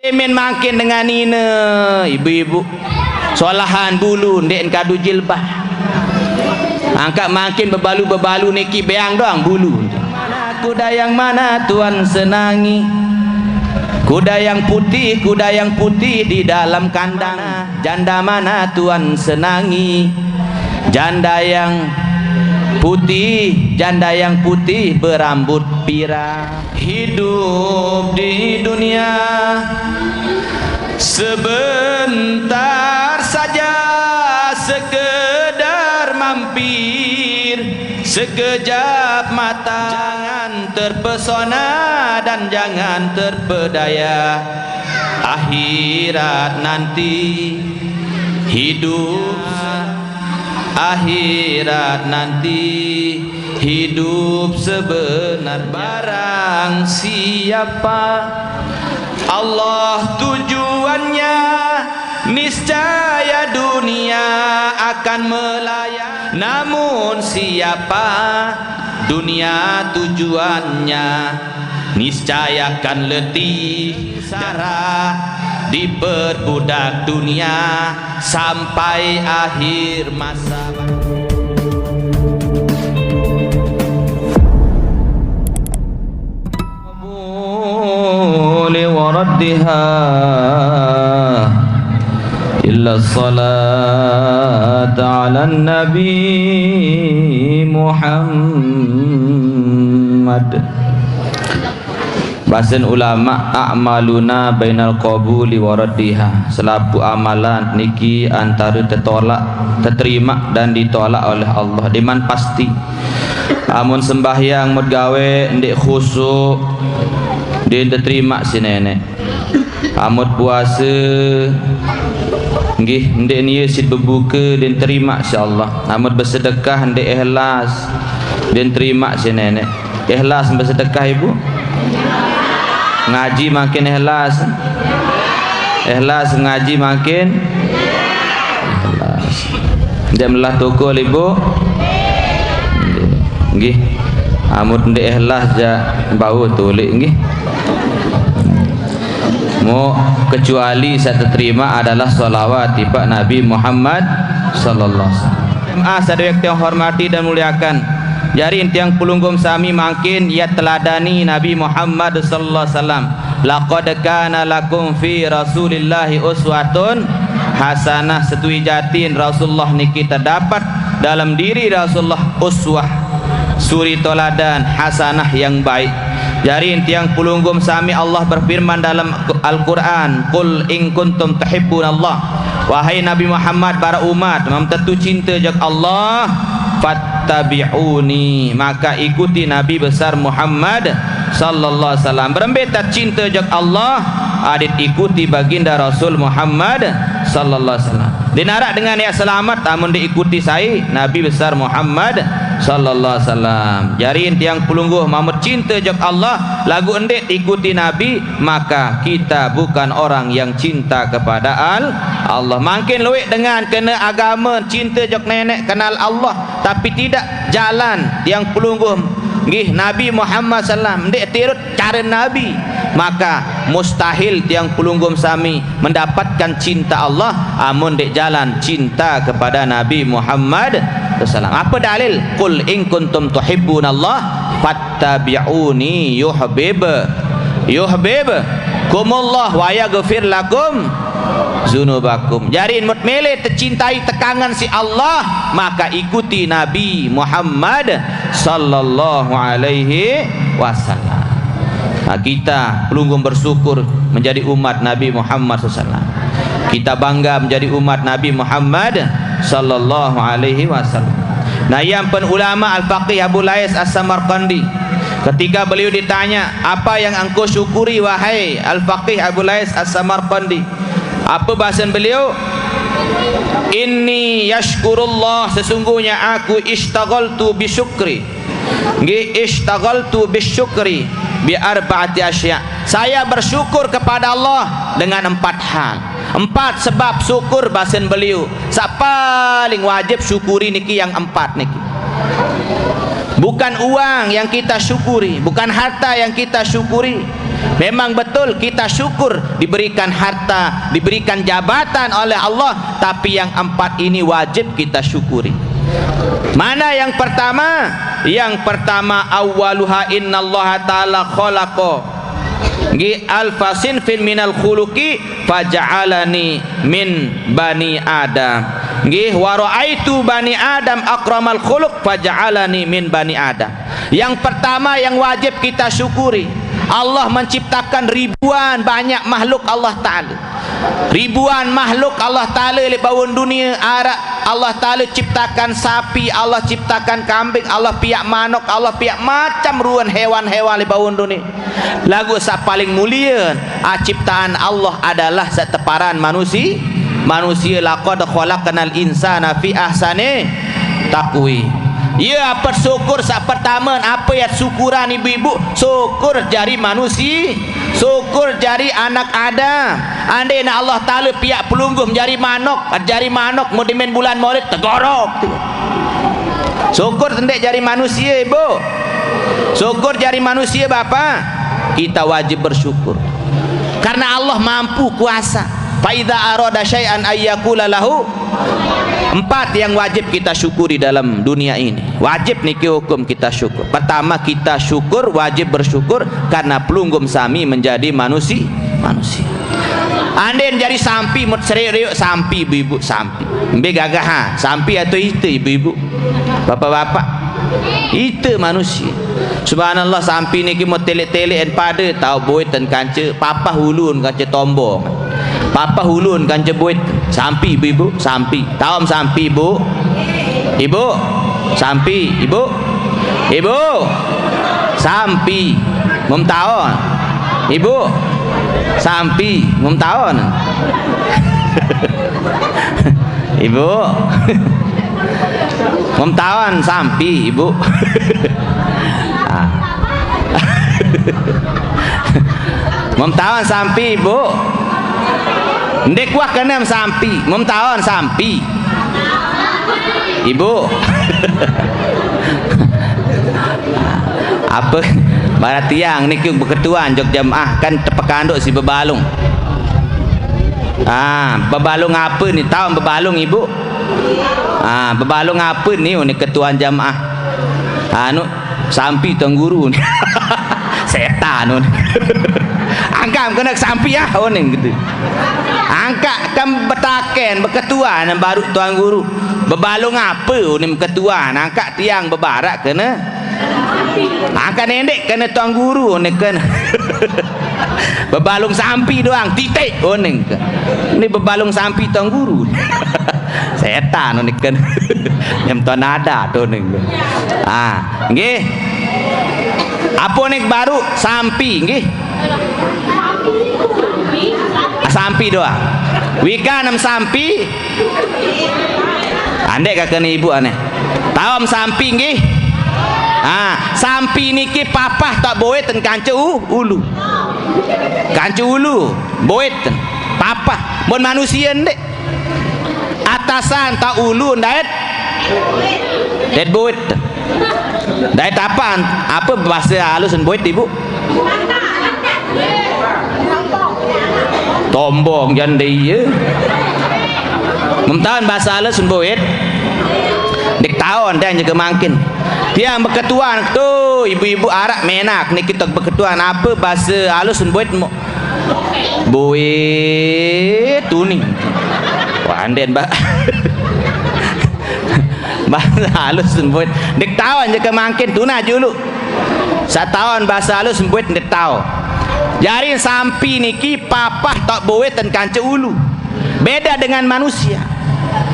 Demen makin dengan ina ibu-ibu solahan bulu ndek kadu jilbah angkat makin bebalu-bebalu niki beang doang bulu. Kuda yang mana Tuhan senangi? Kuda yang putih di dalam kandang. Janda mana Tuhan senangi? Janda yang putih berambut pirang. Hidup di dunia sebentar saja, sekedar mampir sekejap mata. Jangan terpesona dan jangan terpedaya, akhirat nanti hidup, akhirat nanti hidup sebenar. Barang siapa Allah tujuannya, niscaya dunia akan melayang. Namun siapa dunia tujuannya, niscaya akan letih darah diperbudak dunia sampai akhir masa. Waraddiha illa salat ala nabi Muhammad. Bahasan ulama, a'maluna bainal qabuli waraddiha, selapu amalan niki antara terterima dan ditolak oleh Allah. Diman pasti amun sembahyang mudgawe ndek khusyuk dia terima si nenek. Amut puasa nggih ndek niat sid berbuka dia terima insyaallah. Amut bersedekah ndek ikhlas dia terima si nenek. Ikhlas bersedekah ibu. Ngaji makin ikhlas. Ikhlas ngaji makin ikhlas. Dia melah toko ibu. Nggih. Amut ndek ikhlas ja bau tulik nggih. Mau kecuali saya terima adalah salawat tiba Nabi Muhammad sallallahu alaihi wasallam. Sadayek yang hormati dan muliakan, jari intiang pulunggum sami makin ia teladani Nabi Muhammad sallallahu alaihi wasallam. Laqad kana lakum fi Rasulillahi uswatun hasanah. Setui jatin Rasulullah niki terdapat dalam diri Rasulullah uswah, suri toladan hasanah yang baik. Jari intiang pulunggum sami Allah berfirman dalam Al-Quran, Qul in kuntum tuhibbunallah, wahai Nabi Muhammad para umat tentu cinta jak Allah, fattabi'uni, maka ikuti Nabi besar Muhammad sallallahu alaihi wasallam. Berembeta cinta jak Allah adit ikuti baginda Rasul Muhammad sallallahu alaihi wasallam. Dinarak dengan ya selamat amun diikuti saya Nabi besar Muhammad sallallahu alaihi wasallam. Jari tiang pulungguh mamut cinta jak Allah lagu endek ikuti Nabi, maka kita bukan orang yang cinta kepada Allah. Makin luwek dengan kena agama cinta jak nenek kenal Allah tapi tidak jalan tiang pulungguh nggih Nabi Muhammad sallallahu alaihi wasallam ndek tirut cara Nabi, maka mustahil tiang pulunggum sami mendapatkan cinta Allah amun dek jalan cinta kepada Nabi Muhammad sallallahu. Apa dalil? Qul in kuntum tuhibbunallah fattabi'uni yuhibbukumullah wa yaghfir lakum zunubakum. Jadi mutmele tercintai tekangan si Allah, maka ikuti Nabi Muhammad sallallahu alaihi wasallam. Nah, kita pelunggum bersyukur menjadi umat Nabi Muhammad SAW. Kita bangga menjadi umat Nabi Muhammad sallallahu alaihi wasallam. Nah, yang pen ulama Al-Faqih Abu Lais As-Samarqandi, ketika beliau ditanya, apa yang engkau syukuri wahai Al-Faqih Abu Lais As-Samarqandi? Apa bahasan beliau? Inni yashkurullah, sesungguhnya aku ishtaghaltu bisyukri. Nggih, ishtaghaltu bisyukri bi arba'ati asya. Saya bersyukur kepada Allah dengan 4 hal. 4 sebab syukur bahasan beliau. Sak paling wajib syukuri niki yang 4 niki. Bukan uang yang kita syukuri, bukan harta yang kita syukuri, Memang betul kita syukur diberikan harta, diberikan jabatan oleh Allah, tapi yang 4 ini wajib kita syukuri. Mana yang pertama? Yang pertama, awwaluha innallaha ta'ala khalaqa alfasin fin minal khuluqi faja'alani min bani adam. Wa ra'aitu bani adam akramal khuluq faja'alani min bani adam. Yang pertama yang wajib kita syukuri, Allah menciptakan ribuan banyak makhluk Allah Ta'ala. Ribuan makhluk Allah Ta'ala di bawah dunia. Allah Ta'ala ciptakan sapi, Allah ciptakan kambing, Allah piak manok, Allah piak macam ruan hewan-hewan di bawah dunia. Lagu sak paling mulia ciptaan Allah adalah seteparan manusia. Laqad khalaqnal insana fi ahsani taqwim. Ya, bersyukur sak pertama apa ya syukuran ibu-ibu? Syukur jari manusia, syukur jari anak Adam. Andai nak Allah Ta'ala piak pelungguh jari manok mau dimain bulan Maulid tegorok. Syukur tendek jari manusia ibu, syukur jari manusia bapa. Kita wajib bersyukur karena Allah mampu kuasa. Fa idza arada syai'an ayyakula lahu. 4 yang wajib kita syukuri dalam dunia ini. Wajib niki hukum kita syukur. Pertama, kita syukur, wajib bersyukur karena pelunggum sami menjadi manusia. Anden jadi sampi mut seriuk sampi ibu-ibu sampi. Embe gagah ha, sampi atau itu ibu-ibu. Bapak-bapak. Itu manusia. Subhanallah, sampi niki mut telek-telek pada tahu boy dan kanca papa hulun kanca tombong. Papa hulun kanca boy sampi ibu-ibu, sampi. Tahu sampi ibu? Ibu, sampi ibu. Ibu, sampi. Mum tahu? Ibu, sampi. Mum tahu? Ibu, mum tahu sampi ibu. Mum tahu sampi ibu. Ndek wah kena sampi, mum tahu sampi. Ibu. Apa barat tiang niki berketuan jog jamaah kan tepekanduk si bebalung. Bebalung apa ni? Tahu bebalung ibu? Bebalung apa ni? Ni ketuan jamaah. Anu sampi tuan guru ni. Setan ni. Angkat kena sampi ah oning gitu. Angkat kan betaken berketuan baru tuan guru. Bebalung apa ni ketuan? Angkat tiang bebarak kena. Angkat nendek kena tuan guru ni kena. Bebalung sampi doang titik oning. Ni bebalung sampi tuan guru. Setan ni kena. Yang tuan ada tu ni. Nggih. Apa ni baru sampi nggih? Sampi doang. Wika nam sampi. Andek kakak ni ibu aneh. Tahu sampi nggih? Sampi niki papah tak boet ten kanca ulu. Kanca ulu boet ten papah. Mun manusia ndek. Atasan tak ulu ndet. Det boet. Dait apaan? Apa bahasa halus boet ibu? Tombong jangan dia. Memtahan bahasa halus boet. Dek tahun dan juga makin. Tiang berketuan tu ibu-ibu arak menak ni kita berketuan apa bahasa halus boet boet tuning. Wah anden mbak. Bahasa halus boet. Dek tahun juga makin tuna dulu. Setahun bahasa halus boet dek tahu. Jari sampi niki papah tak boet dan kanca ulu. Beda dengan manusia.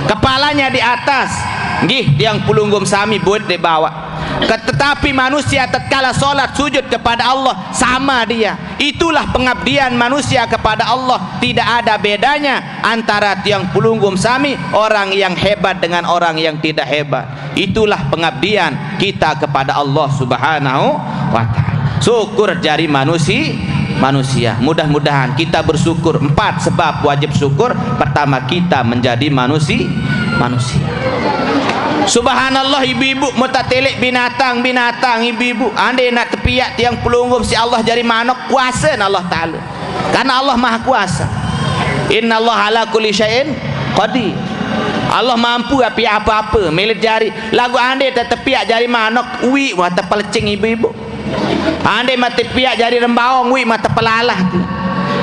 Kepalanya di atas. Nggih, yang pelunggum sami boet di bawah. Tetapi manusia tatkala solat sujud kepada Allah sama dia. Itulah pengabdian manusia kepada Allah. Tidak ada bedanya antara tiang pelunggum sami, orang yang hebat dengan orang yang tidak hebat. Itulah pengabdian kita kepada Allah Subhanahu wa ta'ala. Syukur jari manusia. Mudah-mudahan kita bersyukur. 4 sebab wajib syukur. Pertama, kita menjadi manusia. Subhanallah, ibu-ibu mau tak telek binatang ibu-ibu andai nak tepiak tiang pelunggum si Allah jari manok, kuasa Allah Ta'ala, karena Allah maha kuasa. Inna Allah ala kulli syai'in qadir. Allah mampu apa-apa milik jari lagu andai tak tepiak jari manok ui mata pelecing ibu-ibu, andai mata tepiak jari rembaong ui mata pelalah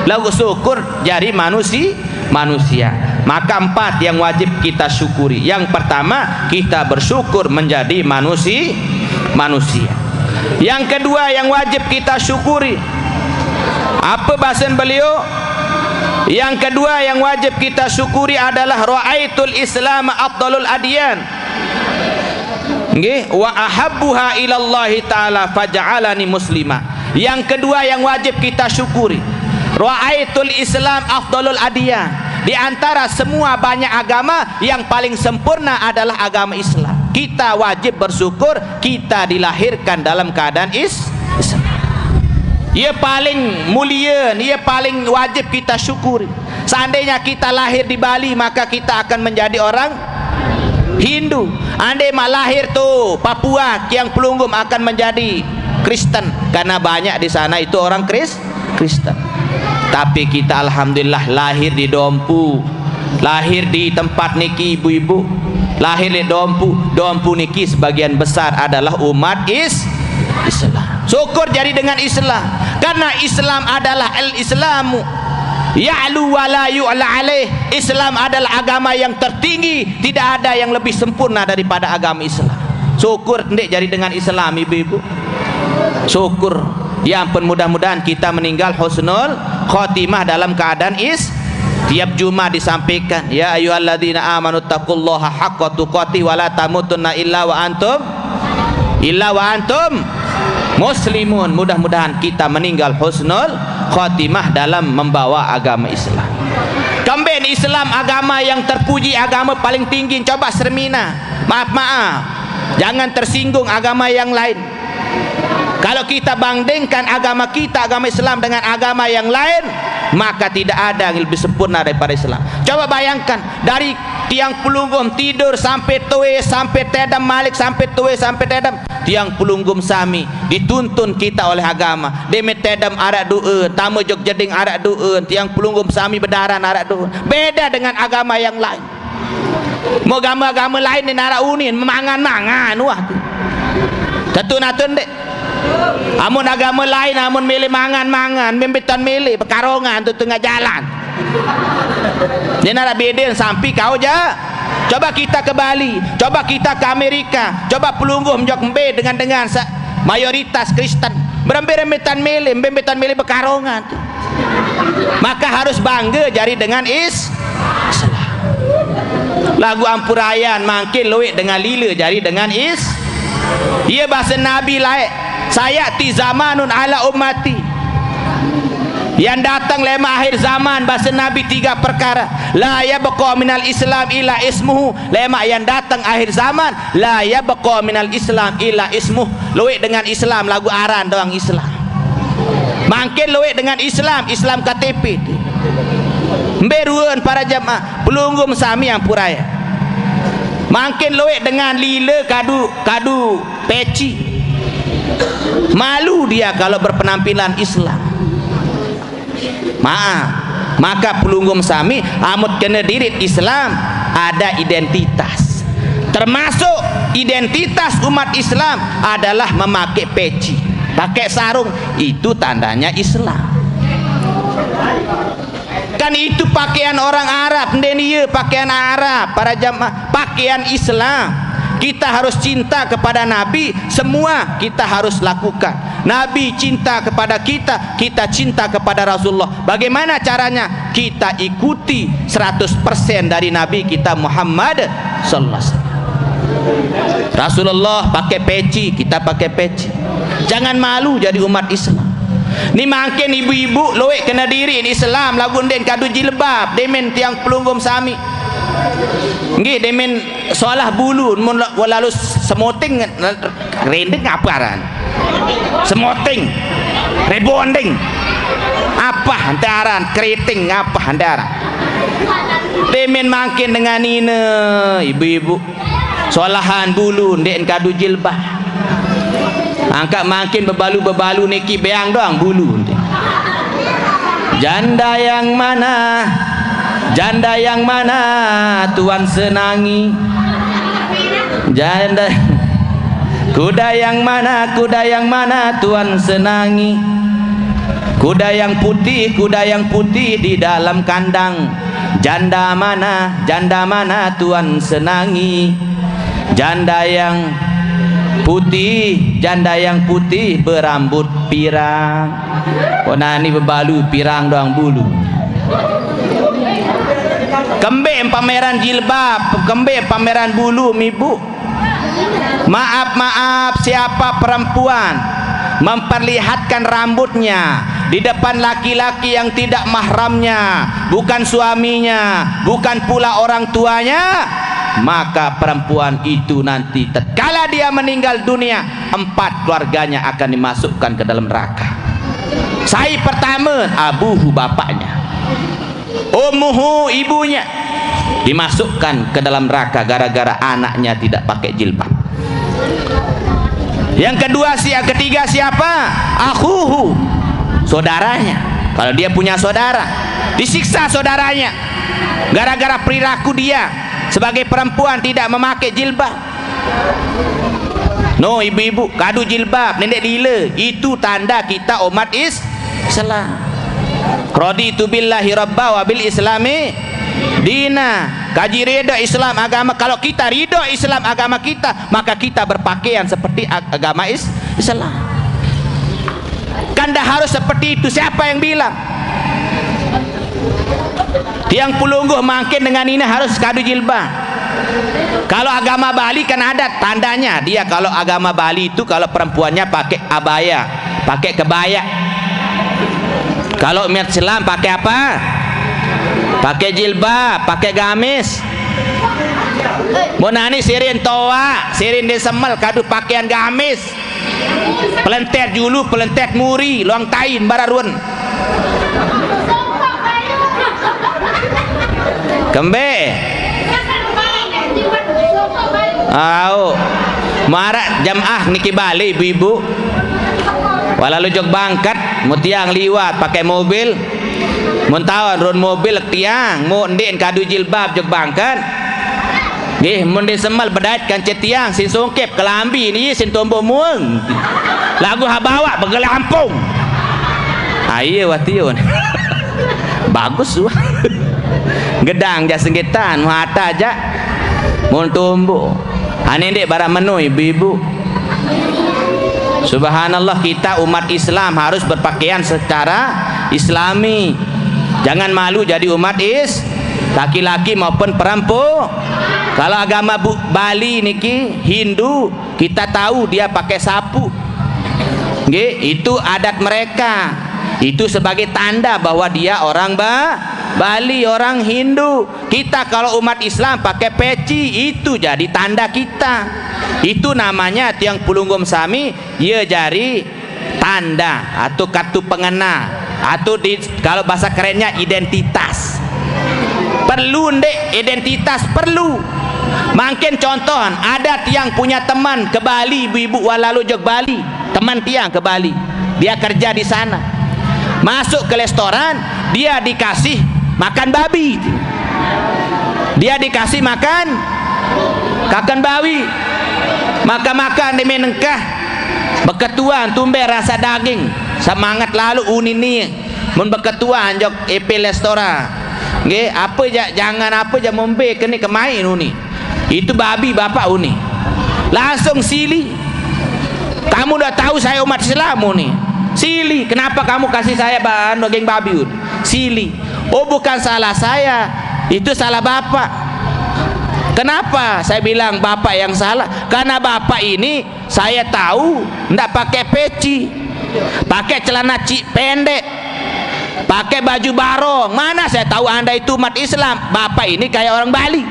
lagu syukur jari manusia. Maka 4 yang wajib kita syukuri. Yang pertama, kita bersyukur menjadi manusia. Yang kedua yang wajib kita syukuri, apa bahasan beliau? Yang kedua yang wajib kita syukuri adalah ra'aitul Islam afdalul adyan. Nggih, wa ahabbuha ilallahi ta'ala faj'alani muslima. Yang kedua yang wajib kita syukuri, ra'aitul Islam afdalul adyan. Di antara semua banyak agama, yang paling sempurna adalah agama Islam. Kita wajib bersyukur kita dilahirkan dalam keadaan Islam. Ia paling mulia, ia paling wajib kita syukuri. Seandainya kita lahir di Bali, maka kita akan menjadi orang Hindu. Andai mak lahir tu Papua, Kiang Pelunggum, akan menjadi Kristen, karena banyak di sana itu orang Kristen. Tapi kita alhamdulillah lahir di Dompu, lahir di tempat niki ibu-ibu, lahir di Dompu niki sebagian besar adalah umat Islam. Syukur jadi dengan Islam, karena Islam adalah al-Islamu ya'lu wa la yu'la alaih. Islam adalah agama yang tertinggi, tidak ada yang lebih sempurna daripada agama Islam. Syukur ndek jadi dengan Islam ibu-ibu, syukur. Ya ampun, mudah-mudahan kita meninggal husnul khotimah dalam keadaan tiap Jumat disampaikan, ya ayyuhalladzina amanu taqullaha haqqa tuqatih wa la tamutunna illa wa antum muslimun. Mudah-mudahan kita meninggal husnul khotimah dalam membawa agama Islam. Kembali Islam agama yang terpuji, agama paling tinggi. Coba sermina, maaf, jangan tersinggung agama yang lain. Kalau kita bandingkan agama kita, agama Islam dengan agama yang lain, maka tidak ada yang lebih sempurna daripada Islam. Coba bayangkan, dari tiang Pelunggum tidur sampai tuwe, sampai tedam malik, sampai tuwe, sampai tedam. Tiang Pelunggum sami dituntun kita oleh agama. Demet tedam arak du'un, tamu jog jeding arak du'un, tiang Pelunggum sami bedaran arak du'un. Beda dengan agama yang lain. Mau agama lain ni narak unin, memangan-mangan, wah. Tetun-atun dek. Amun agama lain, amun milih mangan-mangan, membetan milih perkarongan tu tengah jalan. Dia nak beden sampai kau aja. Coba kita ke Bali, coba kita ke Amerika, coba Pelunggum jok mbe dengan mayoritas Kristen. Berembetan milih perkarongan. Maka harus bangga jari dengan Islam. Lagu Ampurayan makin luik dengan lila jari dengan Ia bahasa Nabi lain. Saya ti zamanun ala ummati, yang datang lema akhir zaman. Bahasa Nabi 3 perkara. La yabqa minal Islam illa ismuhu. Lema yang datang akhir zaman, la yabqa minal Islam illa ismuhu. Luik dengan Islam, lagu aran doang Islam. Makin luik dengan Islam KTP. Mberuan para jamaah Pelunggum sami yang puraya. Makin luik dengan lila kadu peci. Malu dia kalau berpenampilan Islam. Maka Pelunggum sami amut kena dirit Islam ada identitas. Termasuk identitas umat Islam adalah memakai peci, pakai sarung. Itu tandanya Islam. Kan itu pakaian orang Arab, ndenia pakaian Arab para jamaah, pakaian Islam. Kita harus cinta kepada Nabi, semua kita harus lakukan. Nabi cinta kepada kita, kita cinta kepada Rasulullah. Bagaimana caranya? Kita ikuti 100% dari Nabi kita Muhammad sallallahu alaihi wasallam. Rasulullah pakai peci, kita pakai peci. Jangan malu jadi umat Islam. Ni makin ibu-ibu loek kena diri di Islam lagu den kadu jilbab, demen tiang Pelunggum sami. Nggih demen solah bulu mun lalu semoting rendeng apa aran? Semoting, rebonding. Apa hantaran? Keriting apa hantaran? Demen makin dengan ini ibu-ibu. solahan bulu ndek kadu jilbab. Angkat makin bebalu-bebalu niki beang doang bulu. Janda yang mana? Janda yang mana tuan senangi? Janda kuda yang mana? Kuda yang mana tuan senangi? Kuda yang putih di dalam kandang. Janda mana? Janda mana tuan senangi? Janda yang putih berambut pirang. Kona ni berbalu pirang doang bulu. Kembek pameran jilbab, kembek pameran bulu ibu. Maaf siapa perempuan memperlihatkan rambutnya di depan laki-laki yang tidak mahramnya, bukan suaminya, bukan pula orang tuanya, maka perempuan itu nanti tatkala dia meninggal dunia, 4 keluarganya akan dimasukkan ke dalam neraka. Sai pertama abuhu bapaknya, ummuhu ibunya dimasukkan ke dalam neraka gara-gara anaknya tidak pakai jilbab. Yang kedua, yang ketiga siapa? Akhuhu, saudaranya. Kalau dia punya saudara, disiksa saudaranya gara-gara perilaku dia sebagai perempuan tidak memakai jilbab. No ibu-ibu, kadu jilbab nenek dila, itu tanda kita umat Islam. Raditu billahi rabba wa bil islami dina. Kaji rida Islam agama. Kalau kita ridho Islam agama kita, maka kita berpakaian seperti agama Islam. Kan dah harus seperti itu. Siapa yang bilang? Tiang Pulungguh makin dengan ini harus kadu jilbab. Kalau agama Bali kan ada tandanya. Dia kalau agama Bali itu kalau perempuannya pakai abaya, pakai kebaya. Kalau umat Islam pakai apa? Pakai jilbab, pakai gamis. Monani sirin toa, sirin desemel kadu pakaian gamis. Pelentet julu, pelentet muri, luang tain bararun. Kembe. Marak jamaah niki Bali ibu-ibu. Walalu jog bangkat, mutiang liwat pakai mobil. Muntawan ron mobil tiang, mu ndek kadu jilbab jog bangkat. Nggih, mun desemel bedait kan cetiang sin songkep kelambi ni sin tombo mueng. Lagu habawa begelampung. Ayo watiun. Bagus wah. Gedang ja senggetan muhata aja. Mun tombo. Ane ndek barang menu ibu-ibu. Subhanallah, kita umat Islam harus berpakaian secara Islami. Jangan malu jadi umat laki-laki maupun perempuan. Kalau agama Bali niki Hindu, kita tahu dia pakai sapu. Nggih, itu adat mereka. Itu sebagai tanda bahwa dia orang Bali, orang Hindu. Kita kalau umat Islam pakai peci, itu jadi tanda kita. Itu namanya tiang Pulunggum Sami, ia jari tanda atau kartu pengenal. Atau kalau bahasa kerennya identitas. Perlu ndek identitas, perlu. Makin contoh, ada tiang punya teman ke Bali, ibu-ibu walalu jog Bali, teman tiang ke Bali, dia kerja di sana. Masuk ke restoran, dia dikasih makan babi, dia dikasih makan kakan bawi, makan di menengkah beketuan tumbe rasa daging semangat lalu unini mun beketuan jok EP restoran. Nggih, apa jangan apa je mombe kene kemain uni. Itu babi bapak uni. Langsung sili. Kamu udah tahu saya umat Islam uni. Sili, kenapa kamu kasih saya daging babi uni? Sili. Oh, bukan salah saya. Itu salah bapak. Kenapa saya bilang bapak yang salah? Karena bapak ini saya tahu ndak pakai peci. Pakai celana pendek. Pakai baju barong. Mana saya tahu anda itu umat Islam. Bapak ini kayak orang Bali.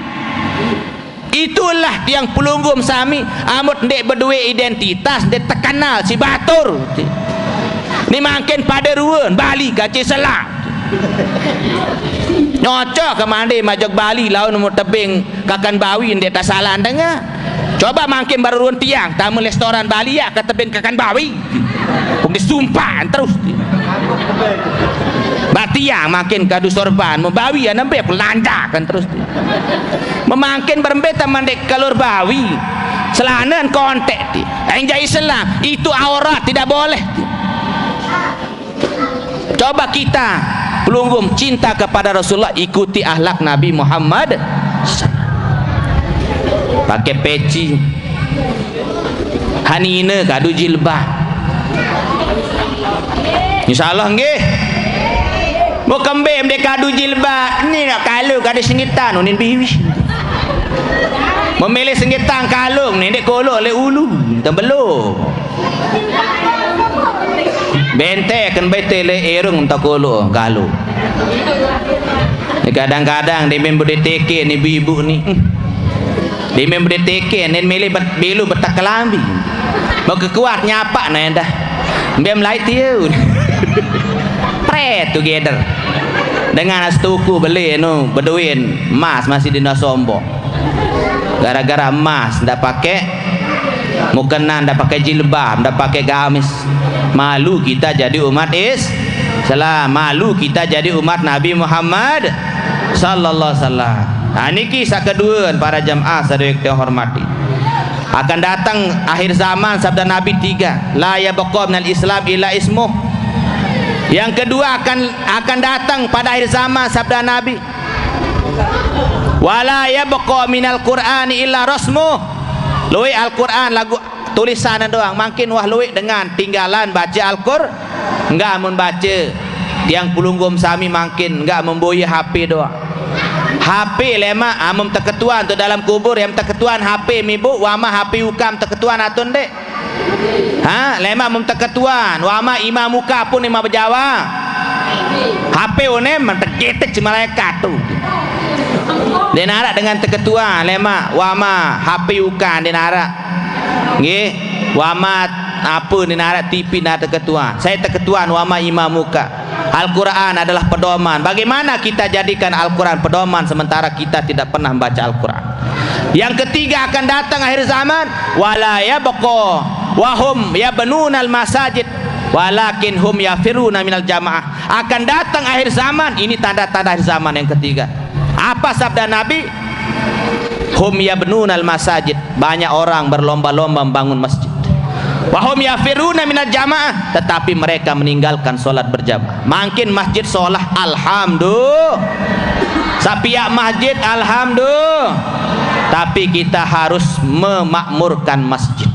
Itulah yang Pulunggum Sami amut ndek berdua identitas, ndek terkenal si batur. Ni makin pada ruan Bali gaci selak. Nyocok ke mandi majok Bali lawan umur tebing kakan bawi ndek tak salah dengar. Coba makin baru ruang tiang tamu restoran Bali ya kata ben kakan bawi pun disumpah terus batiang makin kadu sorban membawi ya nembe pelandakan terus memakin berembeta mandek kalor bawi selanan kontek yang jadi Islam itu aurat tidak boleh. Coba kita pelunggum cinta kepada Rasulullah, ikuti akhlak Nabi Muhammad, pakai peci hanina kadu jilbab insyaallah nggih mau kembem dek kadu jilbab ni nak kalau kadu sengitan unin biwi memilih sengitan kalung ni dek kolok le ulu tembelo bente kan bete le erung tak kolok galu kadang-kadang dia member DTK ni ibu-ibu ni dia member DTK nen milih belu betak kelambi mau kekuat nyapak na dah biam lai tiu pret together dengan astuku beli nu beduin emas masih dina sombong gara-gara emas ndak pakai mukena ndak pakai jilbab ndak pakai gamis malu kita jadi umat Islam malu kita jadi umat Nabi Muhammad sallallahu alaihi wasallam. Nah niki sakedua para jamaah sadaya kita hormati akan datang akhir zaman sabda Nabi 3 la yabqa minal Islam illa ismuh. Yang kedua akan datang pada akhir zaman sabda Nabi wala yabqa minal Qur'ani illa rasmuh. Luwe Al-Qur'an lagu tulisan doang makin wah luwe dengan tinggalan baca Al-Qur'an enggak mun baca yang pelunggum sami makin enggak memboya HP doang. HP lema amum terketuan tu dalam kubur yang terketuan HP mibu wama HP ukam terketuan atun dek ha lema amum terketuan wama imam muka pun imam berjawa HP onem menteketek malaikat tu dia narak dengan terketuan lema wama HP ukam dia narak nggih wama apa ni narak TV na terketuan saya terketuan wama imam muka. Al-Quran adalah pedoman. Bagaimana kita jadikan Al-Quran pedoman sementara kita tidak pernah membaca Al-Quran? Yang ketiga akan datang akhir zaman wala yabqa wahum yabnunal masajid walakin hum yafiruna minal jamaah. Akan datang akhir zaman, ini tanda-tanda akhir zaman yang ketiga. Apa sabda Nabi? Hum yabnunal masajid, banyak orang berlomba-lomba membangun masjid. Wahum yafiruna minal jamaah, tetapi mereka meninggalkan solat berjamaah. Makin masjid solah alhamdulillah, sapiak masjid alhamdulillah, tapi kita harus memakmurkan masjid.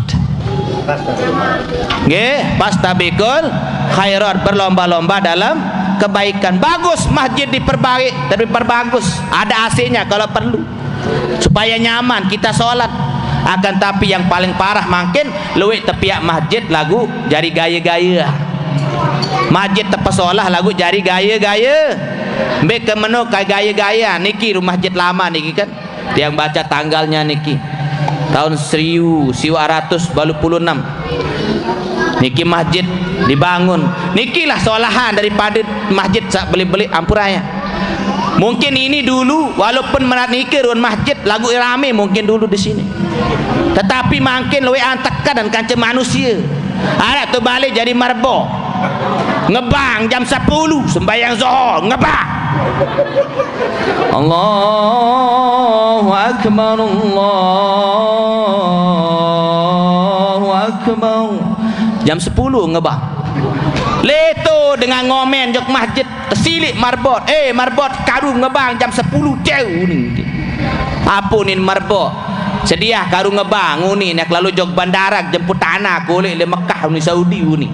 Nggih, pastabikul khairat, berlomba-lomba dalam kebaikan. Bagus masjid diperbaiki, tapi perbagus, ada AC-nya kalau perlu supaya nyaman kita solat. Akan tapi yang paling parah makin luwek tepiak masjid lagu jari gaya-gaya. Masjid tepesolah lagu jari gaya-gaya. Mbek ke menu kayak gaya-gaya niki rumah masjid lama niki kan. Yang baca tanggalnya niki tahun 1986. Niki masjid dibangun. Nikilah solahan daripada masjid sak beli-beli ampuraya. Mungkin ini dulu walaupun menikir masjid lagu rame mungkin dulu di sini. Tetapi makin luwe antakan dan kanca manusia. Ada tu balik jadi marbo. Ngebang jam 10 sembahyang zuhur ngebang. Allahu akbar Allahu akbar. Jam 10 ngebang. Leto dengan ngomen jok masjid tersilik marbot. Marbot karu ngebang jam 10 jauh ni. Apa ni marbot? Sedia karu ngebang ni nak lalu jok bandara jemput tanah kulit le Mekah ni Saudi ni.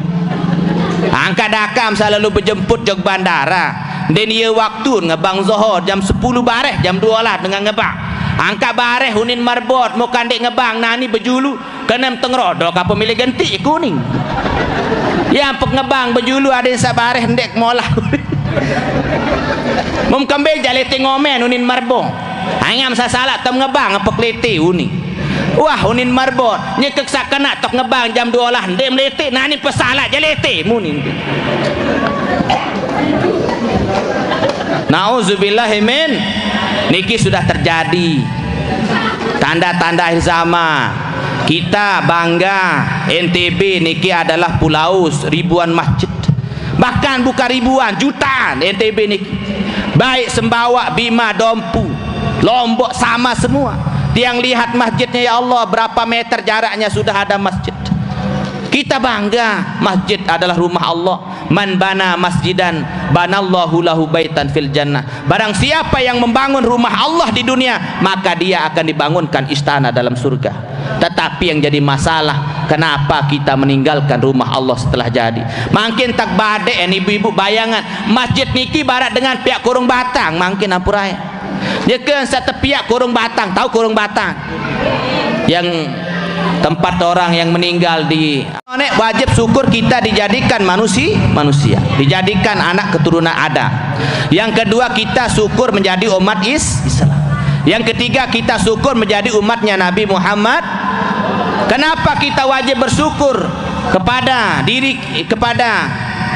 Angkat dakam selalu berjemput jok bandara. Dan ia waktu ngebang zuhur jam 10 bareh jam 2 lah dengan ngebang. Angkat bareh unin marbot mau kandek ngebang nani berjulu kenem tengrodok apa milih ganti kuning. Yang pengebang berjulu ada yang sabareh hendek molah. Mumkambe jalete ngomen unin marbot. Angam sasalat tem ngebang apa klete uni. Wah unin marbot nyekek sakana tok ngebang jam 2 lah ndek melete nani pesalat jalete munin. Nauzubillahi min. Niki sudah terjadi tanda-tanda akhir zaman. Kita bangga NTB niki adalah pulau ribuan masjid, bahkan bukan ribuan, jutaan NTB niki. Baik Sembawak, Bima, Dompu, Lombok sama semua. Tiang lihat masjidnya, ya Allah, berapa meter jaraknya sudah ada masjid. Kita bangga, masjid adalah rumah Allah. Man bana masjidan banallahu lahu baitan fil jannah. Barang siapa yang membangun rumah Allah di dunia, maka dia akan dibangunkan istana dalam surga. Tetapi yang jadi masalah, kenapa kita meninggalkan rumah Allah setelah jadi? Makin tak badai ibu-ibu bayangan masjid niki barat dengan pihak Kurung Batang, makin apurai. Dia kan satu pihak Kurung Batang, tahu Kurung Batang? Yang tempat orang yang meninggal di wajib syukur kita dijadikan manusia, dijadikan anak keturunan Adam. Yang kedua, kita syukur menjadi umat Islam. Yang ketiga, kita syukur menjadi umatnya Nabi Muhammad. Kenapa kita wajib bersyukur kepada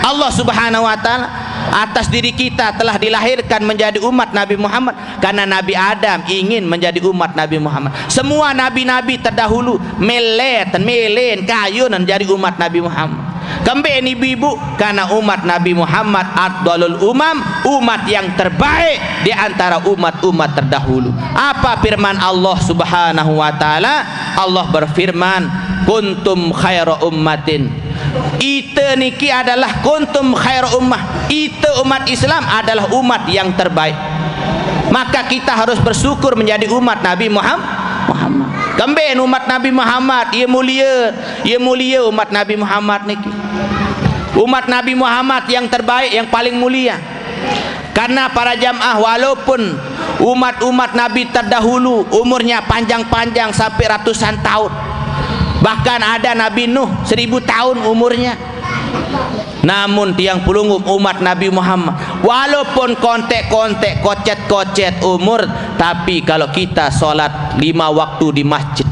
Allah Subhanahu wa taala atas diri kita telah dilahirkan menjadi umat Nabi Muhammad? Karena Nabi Adam ingin menjadi umat Nabi Muhammad. Semua nabi-nabi terdahulu melen kayun menjadi umat Nabi Muhammad. Kembali ibu-ibu, karena umat Nabi Muhammad afdalul umam, umat yang terbaik di antara umat-umat terdahulu. Apa firman Allah Subhanahu wa taala? Allah berfirman, kuntum khaira ummatin. Ita niki adalah kuntum khaira ummah. Ita umat Islam adalah umat yang terbaik. Maka kita harus bersyukur menjadi umat Nabi Muhammad. Kembali umat Nabi Muhammad, ia mulia umat Nabi Muhammad niki. Umat Nabi Muhammad yang terbaik, yang paling mulia. Karena para jamaah, walaupun umat-umat Nabi terdahulu umurnya panjang-panjang sampai ratusan tahun, bahkan ada Nabi Nuh 1000 tahun umurnya, namun tiang pulungum umat Nabi Muhammad, walaupun kontek-kontek, kocet-kocet umur, tapi kalau kita sholat 5 waktu di masjid,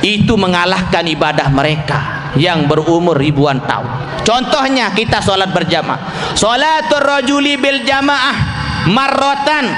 itu mengalahkan ibadah mereka yang berumur ribuan tahun. Contohnya kita sholat berjamaah, sholatul rajuli bil jamaah marrotan,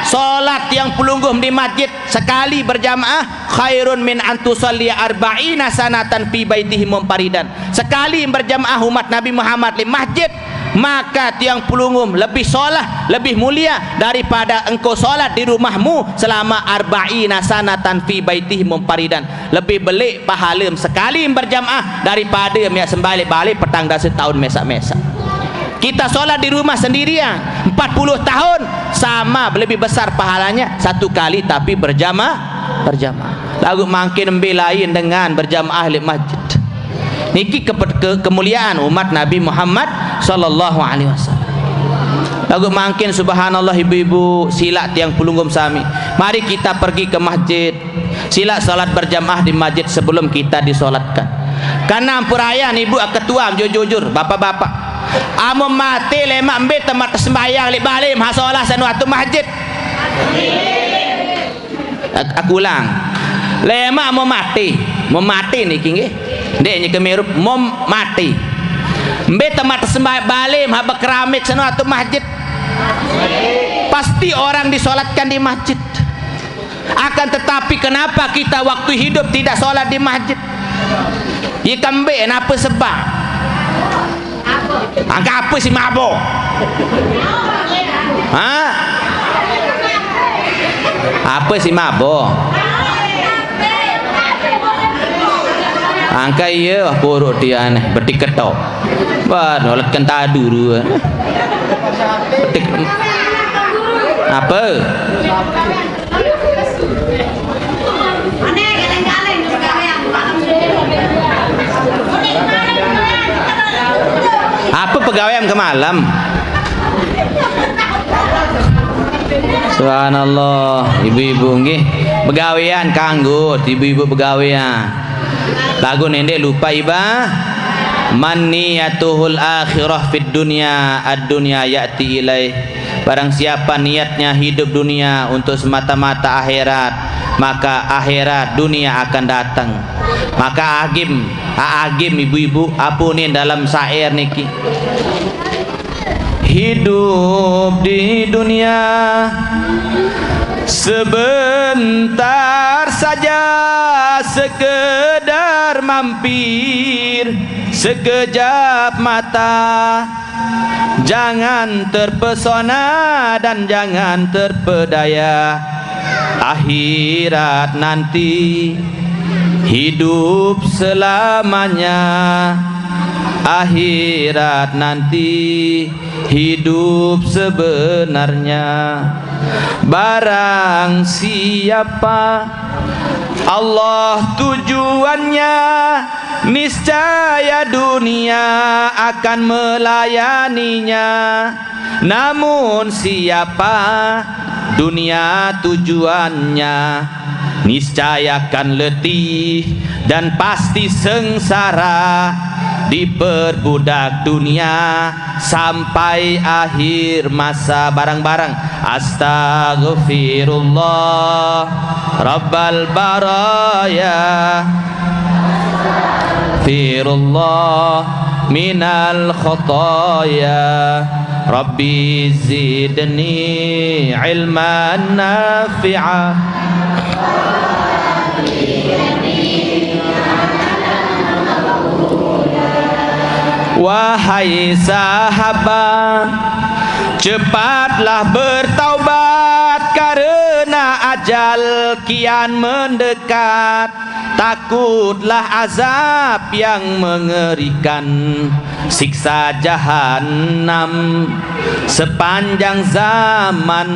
sholat yang pelunggum di masjid sekali berjamaah khairun min antusalli arba'ina sanatan fi baitihi munfaridan. Sekali berjamaah umat Nabi Muhammad di masjid, maka tiang pelunggum lebih sholat, lebih mulia daripada engkau sholat di rumahmu selama arba'ina sanatan fi baitihi munfaridan. Lebih belik pahala sekali berjamaah daripada yang sembalik-balik petang dah setahun mesak-mesak. Kita sholat di rumah sendirian 40 tahun, sama lebih besar pahalanya satu kali tapi berjamaah. Lagu makin lebih lain dengan berjamaah di masjid. Niki kemuliaan umat Nabi Muhammad sallallahu alaihi wasallam. Lagu makin subhanallah ibu-ibu, silat yang pulunggum sami. Mari kita pergi ke masjid, silat salat berjamaah di masjid sebelum kita disolatkan. Karena ampurayan ibu ketua jujur bapak-bapak, amo mati lemak ambil tempat sembahyang lek balik masalah sanu atu masjid. Aku ulang, lemak mau mati niki nggih. Dek nya kemerup mau mati. Ambil tempat sembahyang balik haba keramik sanu atu masjid. Pasti orang disolatkan di masjid. Akan tetapi kenapa kita waktu hidup tidak solat di masjid? Ikambe apa sebab? Angka apa si mabuk? Hah? Apa si mabuk? Angka iya buruk dia aneh bertiketok. Wah, nolat kentadu dulu. Betik apa? Apa pegawaian ke malam? Subhanallah, ibu-ibu nggih, pegawaian kanggut, ibu-ibu pegawaian. Lagu nende lupa iba. Man niyatuhul akhirah fid dunya ad-dunya ya'ti ilaih. Barang siapa niatnya hidup dunia untuk semata-mata akhirat, maka akhirat dunia akan datang. Maka agim ibu-ibu apunin dalam syair niki, hidup di dunia sebentar saja, sekedar mampir sekejap mata. Jangan terpesona dan jangan terpedaya. Akhirat nanti hidup selamanya. Akhirat nanti hidup sebenarnya. Barang siapa Allah tujuannya, niscaya dunia akan melayaninya. Namun siapa dunia tujuannya, niscaya akan letih dan pasti sengsara, diperbudak dunia sampai akhir masa. Barang-barang astaghfirullah rabbal baraya, astaghfirullah minal khataya, rabbi zidni ilman nafi'a. Wahai sahabat, cepatlah bertaubat karena ajal kian mendekat. Takutlah azab yang mengerikan, siksa jahanam sepanjang zaman.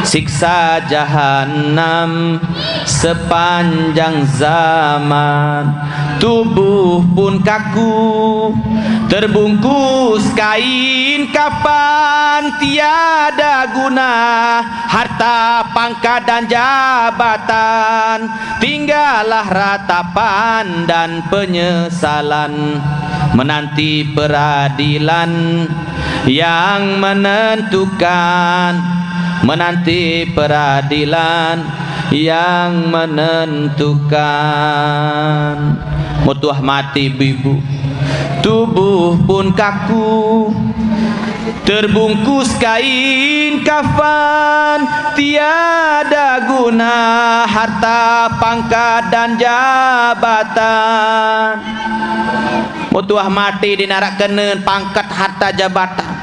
Siksa jahanam sepanjang zaman. Tubuh pun kaku, terbungkus kain kafan, tiada guna harta pangkat dan jabatan. Tinggallah ratapan dan penyesalan, menanti peradilan yang menentukan. Menanti peradilan yang menentukan. Mutuah mati ibu, tubuh pun kaku, terbungkus kain kafan, tiada guna harta pangkat dan jabatan. Mutuah mati dinarak kena pangkat harta jabatan.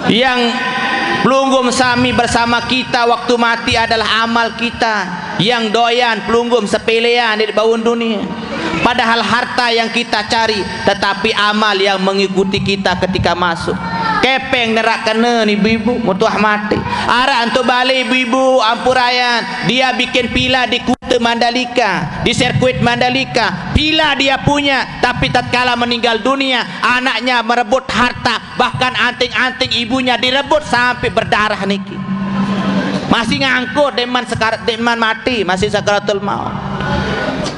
Yang pelunggum sami bersama kita waktu mati adalah amal kita. Yang doyan pelunggum sepelean di bawah dunia. Padahal harta yang kita cari, tetapi amal yang mengikuti kita ketika masuk. Kepeng nerak kena ni ibu-ibu mutuah mati. Arah untuk balik ibu-ibu ampurayan, dia bikin pila di Kuta Mandalika, di sirkuit Mandalika. Pila dia punya, tapi tatkala meninggal dunia, anaknya merebut harta, bahkan anting-anting ibunya direbut sampai berdarah niki. Masih ngangkut deman sekarat, deman mati, masih sakaratul maut.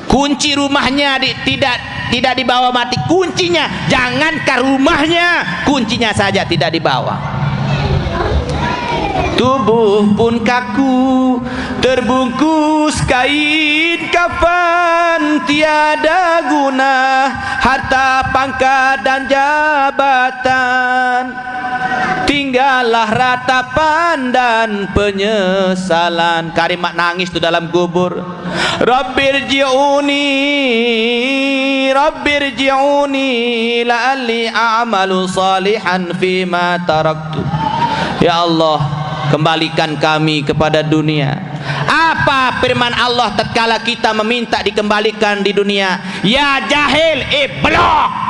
Kunci rumahnya tidak dibawa mati, kuncinya jangankan rumahnya, kuncinya saja tidak dibawa. Tubuh pun kaku, terbungkus kain kafan, tiada guna harta pangkat dan jabatan. Tinggallah ratapan dan penyesalan. Kalimat nangis itu dalam kubur. Rabbirji'uni, Rabbirji'uni la'alli a'malu salihan fima taraktu. Ya Allah, kembalikan kami kepada dunia. Apa firman Allah tatkala kita meminta dikembalikan di dunia? Ya jahil iblok.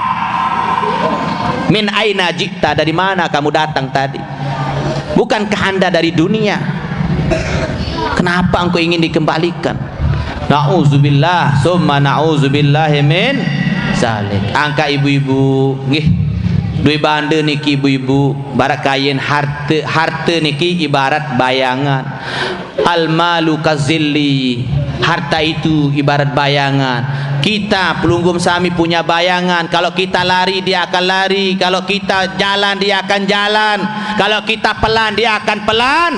Min aina jikta, dari mana kamu datang tadi? Bukankah anda dari dunia? Kenapa engkau ingin dikembalikan? Na'udzubillah, summa na'udzubillahi min zalik. Angka ibu-ibu nggih, dua banda niki ibu-ibu, barat kain harta niki ibarat bayangan. Al malu kazilli, harta itu ibarat bayangan. Kita pelunggum sami punya bayangan. Kalau kita lari dia akan lari, kalau kita jalan dia akan jalan, kalau kita pelan dia akan pelan.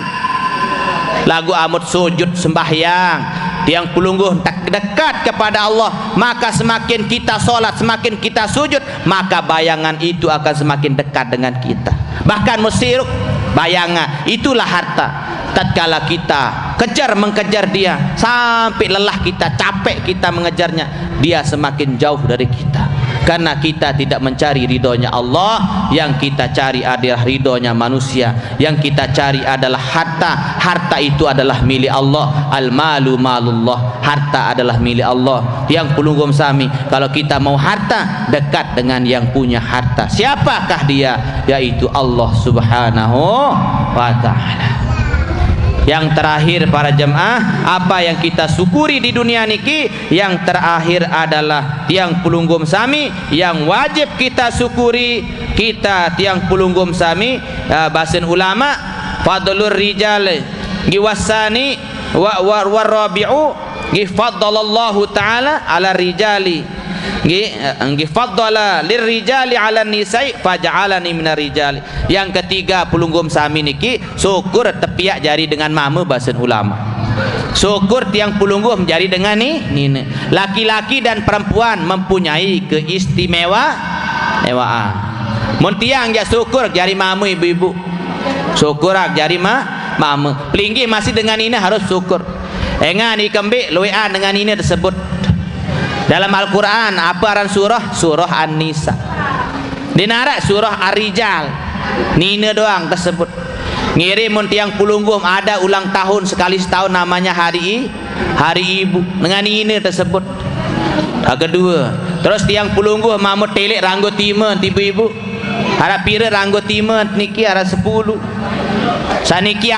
Lagu amut sujud sembahyang, yang pelungguh dekat kepada Allah, maka semakin kita solat, semakin kita sujud, maka bayangan itu akan semakin dekat dengan kita. Bahkan musyrik bayangan, itulah harta. Tatkala kita kejar mengejar dia sampai lelah kita, capek kita mengejarnya, dia semakin jauh dari kita, karena kita tidak mencari ridhonya Allah. Yang kita cari adalah ridhonya manusia. Yang kita cari adalah harta. Harta itu adalah milik Allah. Al malu malullah, harta adalah milik Allah. Yang pelunggum sami, kalau kita mau harta, dekat dengan yang punya harta. Siapakah dia? Yaitu Allah Subhanahu wa ta'ala. Yang terakhir para jemaah, apa yang kita syukuri di dunia niki, yang terakhir adalah tiang pelunggum sami yang wajib kita syukuri. Kita tiang pelunggum sami, bahasan ulama, fadlur rijal giwasani wa rabi'u gifaddalallahu ta'ala ala rijali gifaddala lirrijali ala nisai faj'alani minar rijali. Yang ketiga pelunggum sami niki syukur tepiak jari dengan mama, bahasan ulama. Syukur tiang pelunggum jari dengan ni laki-laki dan perempuan mempunyai keistimewaan. Mun tiang ja syukur jari mama ibu-ibu, syukur jari mama. Pelinggi masih dengan ini harus syukur. Engan ikembik luwean dengan ini tersebut. Dalam Al-Quran apa aran surah? Surah An-Nisa. Dinarak surah Ar-Rijal. Nina doang tersebut. Ngirim tiang pelunggum ada ulang tahun sekali setahun, namanya hari ibu. Dengan ini tersebut. Kedua, terus tiang pelunggum mamut telik ranggo timen ibu-ibu. Ada pira ranggo timen niki ada 10. Saniki